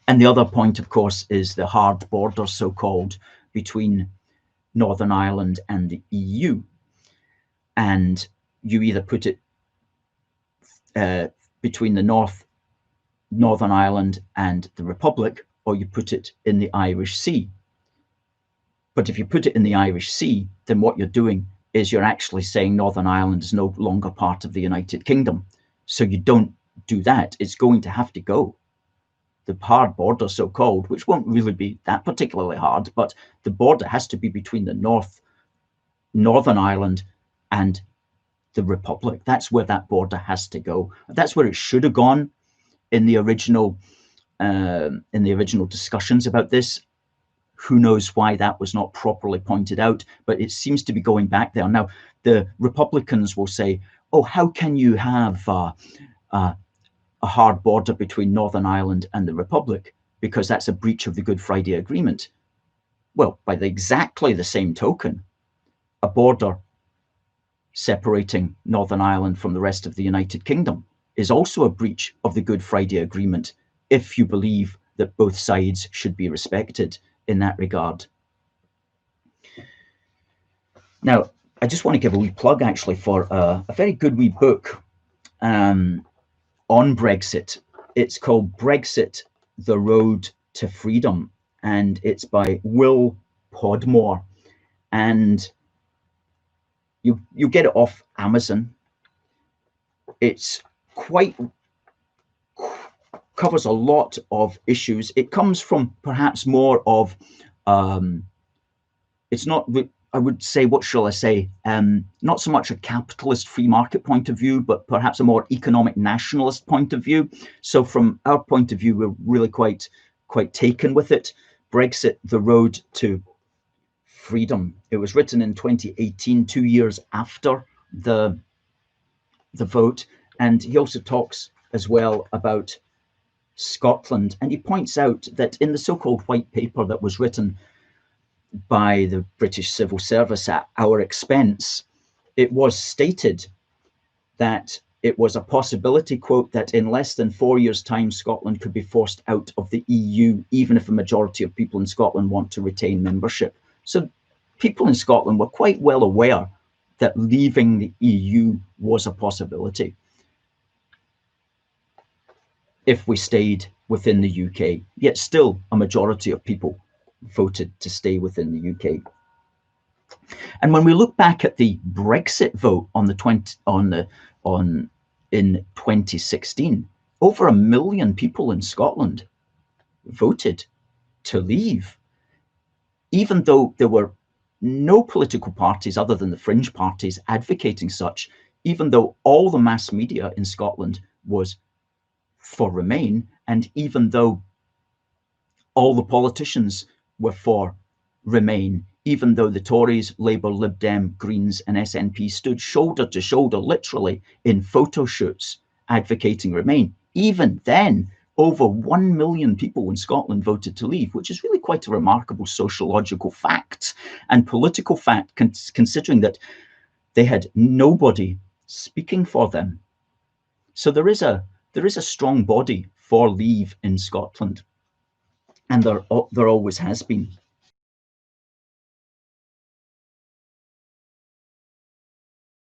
And the other point, of course, is the hard border, so-called, between Northern Ireland and the EU. And you either put it between the Northern Ireland and the Republic, or you put it in the Irish Sea. But if you put it in the Irish Sea, then what you're doing is you're actually saying Northern Ireland is no longer part of the United Kingdom. So you don't do that. It's going to have to go. The hard border, so-called, which won't really be that particularly hard, but the border has to be between the Northern Ireland and the Republic. That's where that border has to go. That's where it should have gone in the original discussions about this. Who knows why that was not properly pointed out, but it seems to be going back there. Now, the Republicans will say, oh, how can you have a hard border between Northern Ireland and the Republic? Because that's a breach of the Good Friday Agreement. Well, by exactly the same token, a border separating Northern Ireland from the rest of the United Kingdom is also a breach of the Good Friday Agreement, if you believe that both sides should be respected in that regard. Now, I just want to give a wee plug, actually, for a very good wee book on Brexit. It's called Brexit, The Road to Freedom, and it's by Will Podmore. And you get it off Amazon. It's covers a lot of issues. It comes from perhaps more of, it's not, I would say, what shall I say, not so much a capitalist free market point of view, but perhaps a more economic nationalist point of view. So from our point of view, we're really quite taken with it. Brexit, The Road to Freedom. It was written in 2018, 2 years after the vote. And he also talks as well about Scotland. And he points out that in the so-called white paper that was written by the British Civil Service at our expense, it was stated that it was a possibility, quote, that in less than 4 years' time, Scotland could be forced out of the EU, even if a majority of people in Scotland want to retain membership. So people in Scotland were quite well aware that leaving the EU was a possibility if we stayed within the UK. Yet still a majority of people voted to stay within the UK. And when we look back at the Brexit vote in 2016, over 1 million people in Scotland voted to leave, even though there were no political parties other than the fringe parties advocating such, even though all the mass media in Scotland was for Remain, and even though all the politicians were for Remain, even though the Tories, Labour, Lib Dem, Greens and SNP stood shoulder to shoulder, literally in photo shoots advocating Remain, even then over 1 million people in Scotland voted to leave, which is really quite a remarkable sociological fact and political fact, considering that they had nobody speaking for them. So there is a strong body for leave in Scotland, and there always has been.